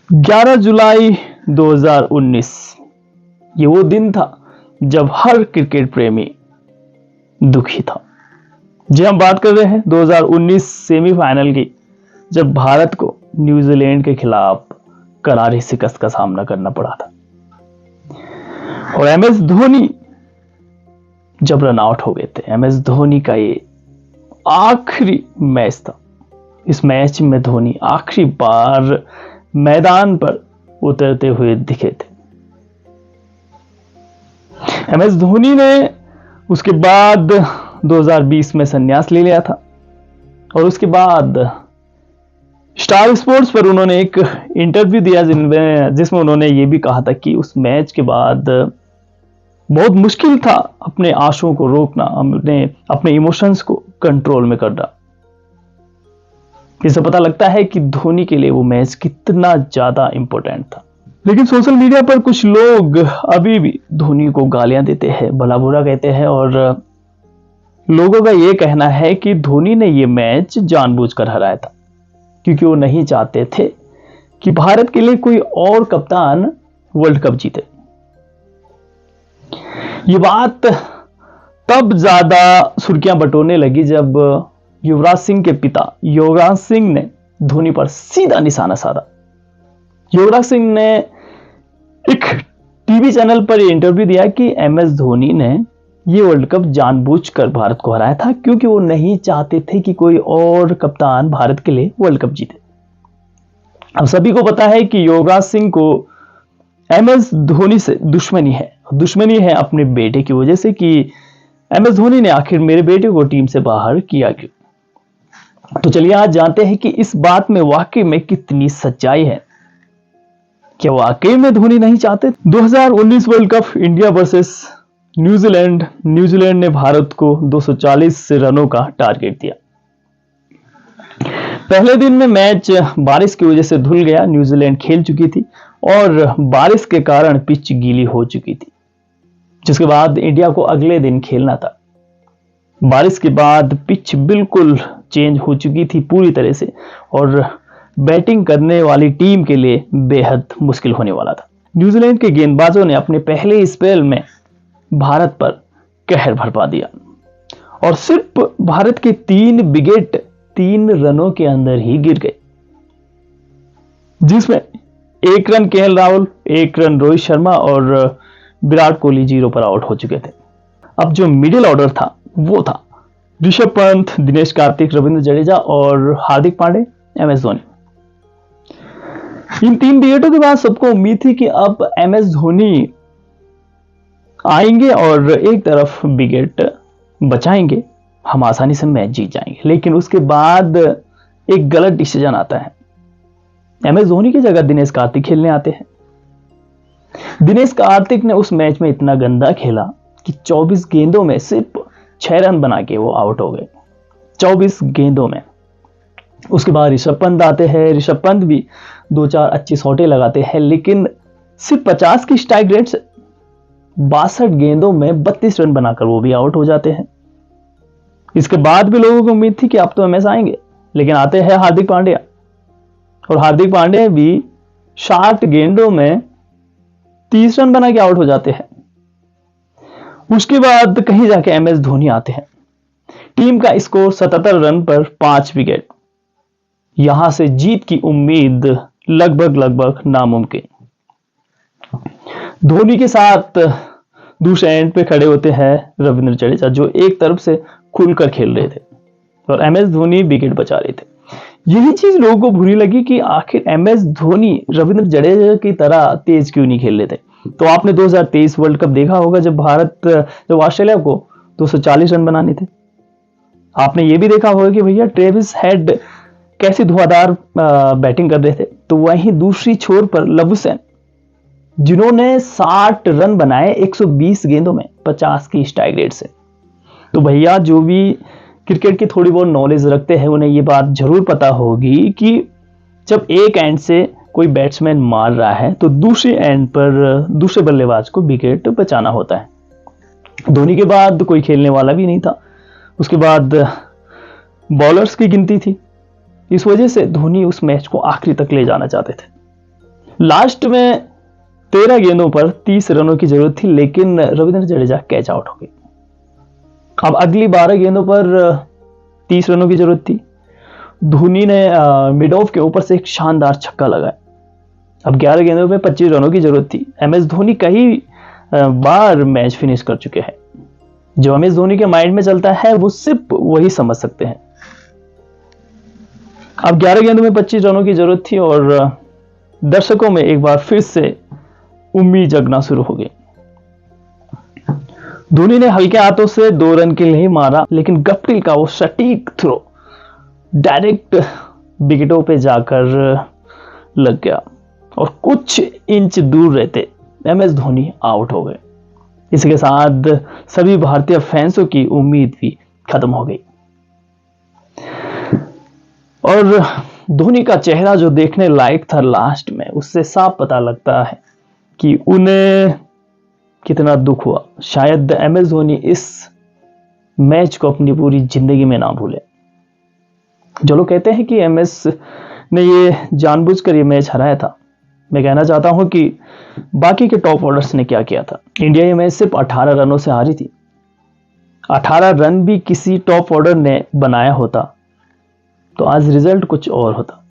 11 जुलाई 2019 ये वो दिन था जब हर क्रिकेट प्रेमी दुखी था। जी, हम बात कर रहे हैं 2019 सेमीफाइनल की, जब भारत को न्यूजीलैंड के खिलाफ करारी शिकस्त का सामना करना पड़ा था और एम एस धोनी जब रन आउट हो गए थे। एम एस धोनी का ये आखिरी मैच था। इस मैच में धोनी आखिरी बार मैदान पर उतरते हुए दिखे थे। एम एस धोनी ने उसके बाद 2020 में संन्यास ले लिया था और उसके बाद स्टार स्पोर्ट्स पर उन्होंने एक इंटरव्यू दिया जिसमें उन्होंने ये भी कहा था कि उस मैच के बाद बहुत मुश्किल था अपने आंसुओं को रोकना, अपने इमोशंस को कंट्रोल में करना। इससे पता लगता है कि धोनी के लिए वो मैच कितना ज्यादा इंपॉर्टेंट था। लेकिन सोशल मीडिया पर कुछ लोग अभी भी धोनी को गालियां देते हैं, भला बुरा कहते हैं और लोगों का ये कहना है कि धोनी ने ये मैच जानबूझकर हराया था क्योंकि वो नहीं चाहते थे कि भारत के लिए कोई और कप्तान वर्ल्ड कप जीते। ये बात तब ज्यादा सुर्खियां बटोरने लगी जब युवराज सिंह के पिता युवराज सिंह ने धोनी पर सीधा निशाना साधा। युवराज सिंह ने एक टीवी चैनल पर यह इंटरव्यू दिया कि एम एस धोनी ने यह वर्ल्ड कप जानबूझकर भारत को हराया था क्योंकि वो नहीं चाहते थे कि कोई और कप्तान भारत के लिए वर्ल्ड कप जीते। अब सभी को पता है कि युवराज सिंह को एम एस धोनी से दुश्मनी है अपने बेटे की वजह से कि एम एस धोनी ने आखिर मेरे बेटे को टीम से बाहर किया क्यों। तो चलिए आज जानते हैं कि इस बात में वाकई में कितनी सच्चाई है। क्या वाकई में धोनी नहीं चाहते? 2019 world cup India versus New Zealand ने भारत को 240 रनों का टारगेट दिया। पहले दिन में मैच बारिश की वजह से धुल गया। न्यूजीलैंड खेल चुकी थी और बारिश के कारण पिच गीली हो चुकी थी, जिसके बाद इंडिया को अगले दिन खेलना था। बारिश के बाद पिच बिल्कुल चेंज हो चुकी थी पूरी तरह से और बैटिंग करने वाली टीम के लिए बेहद मुश्किल होने वाला था। न्यूजीलैंड के गेंदबाजों ने अपने पहले स्पेल में भारत पर कहर बरपा दिया और सिर्फ भारत के 3 विकेट 3 रनों के अंदर ही गिर गए, जिसमें 1 run KL Rahul, 1 run Rohit Sharma और विराट कोहली 0 पर आउट हो चुके थे। अब जो मिडिल ऑर्डर था वो था ऋषभ पंत, दिनेश कार्तिक, रविंद्र जडेजा और हार्दिक पांडे, एम एस धोनी। इन 3 विकेटों के बाद सबको उम्मीद थी कि अब एम एस धोनी आएंगे और एक तरफ विकेट बचाएंगे, हम आसानी से मैच जीत जाएंगे। लेकिन उसके बाद एक गलत डिसीजन आता है। एम एस धोनी की जगह दिनेश कार्तिक खेलने आते हैं। दिनेश कार्तिक ने उस मैच में इतना गंदा खेला कि 24 गेंदों में सिर्फ 6 रन बना के वो आउट हो गए, 24 गेंदों में। उसके बाद ऋषभ पंत आते हैं। ऋषभ पंत भी 2-4 अच्छी शॉटें लगाते हैं, लेकिन सिर्फ 50 की स्ट्राइक रेट से 62 गेंदों में 32 रन बनाकर वो भी आउट हो जाते हैं। इसके बाद भी लोगों को उम्मीद थी कि अब तो एमएस आएंगे, लेकिन आते हैं हार्दिक पांड्या और हार्दिक पांड्या भी 60 गेंदों में 30 रन बना के आउट हो जाते हैं। उसके बाद कहीं जाके एम एस धोनी आते हैं। टीम का स्कोर 77 रन पर 5 विकेट। यहां से जीत की उम्मीद लगभग नामुमकिन। धोनी के साथ दूसरे एंड पे खड़े होते हैं रविंद्र जडेजा, जो एक तरफ से खुलकर खेल रहे थे और एम एस धोनी विकेट बचा रहे थे। यही चीज लोगों को बुरी लगी कि आखिर एम एस धोनी रविंद्र जडेजा की तरह तेज क्यों नहीं खेल रहे थे। तो आपने 2023 वर्ल्ड कप देखा होगा जब ऑस्ट्रेलिया को 240 रन बनाने थे। आपने ये भी देखा होगा कि भैया ट्रेविस हेड कैसी धुआंधार बैटिंग कर रहे थे। तो वहीं दूसरी छोर पर लबुशेन, जिन्होंने 60 रन बनाए 120 गेंदों में 50 की स्ट्राइक रेट से। तो भैया जो भी क्रिकेट की थोड़ी बहुत नॉलेज रखते हैं उन्हें ये बात जरूर पता होगी कि जब एक एंड से कोई बैट्समैन मार रहा है तो दूसरे एंड पर दूसरे बल्लेबाज को विकेट बचाना होता है। धोनी के बाद कोई खेलने वाला भी नहीं था। उसके बाद बॉलर्स की गिनती थी। इस वजह से धोनी उस मैच को आखिरी तक ले जाना चाहते थे। लास्ट में 13 गेंदों पर 30 रनों की जरूरत थी, लेकिन रविंद्र जडेजा कैच आउट हो गए। अब अगली 12 गेंदों पर 30 रनों की जरूरत थी। धोनी ने मिडऑफ के ऊपर से एक शानदार छक्का लगाया। अब 11 गेंदों पे 25 रनों की जरूरत थी। MS धोनी कई बार मैच फिनिश कर चुके हैं। जो MS धोनी के माइंड में चलता है वो सिर्फ वही समझ सकते हैं। अब 11 गेंदों में 25 रनों की जरूरत थी और दर्शकों में एक बार फिर से उम्मीद जगना शुरू हो गई। धोनी ने हल्के हाथों से 2 रन के लिए मारा, लेकिन गप्टिल का वो सटीक थ्रो डायरेक्ट विकेटों पे जाकर लग गया और कुछ इंच दूर रहते MS धोनी आउट हो गए। इसके साथ सभी भारतीय फैंसों की उम्मीद भी खत्म हो गई और धोनी का चेहरा जो देखने लायक था लास्ट में, उससे साफ पता लगता है कि उन्हें कितना दुख हुआ। शायद MS धोनी इस मैच को अपनी पूरी जिंदगी में ना भूले। जो लोग कहते हैं कि MS ने ये जानबूझकर ये मैच हराया था, मैं कहना चाहता हूं कि बाकी के टॉप ऑर्डर्स ने क्या किया था। इंडिया ये मैच सिर्फ 18 रनों से हारी थी। 18 रन भी किसी टॉप ऑर्डर ने बनाया होता तो आज रिजल्ट कुछ और होता।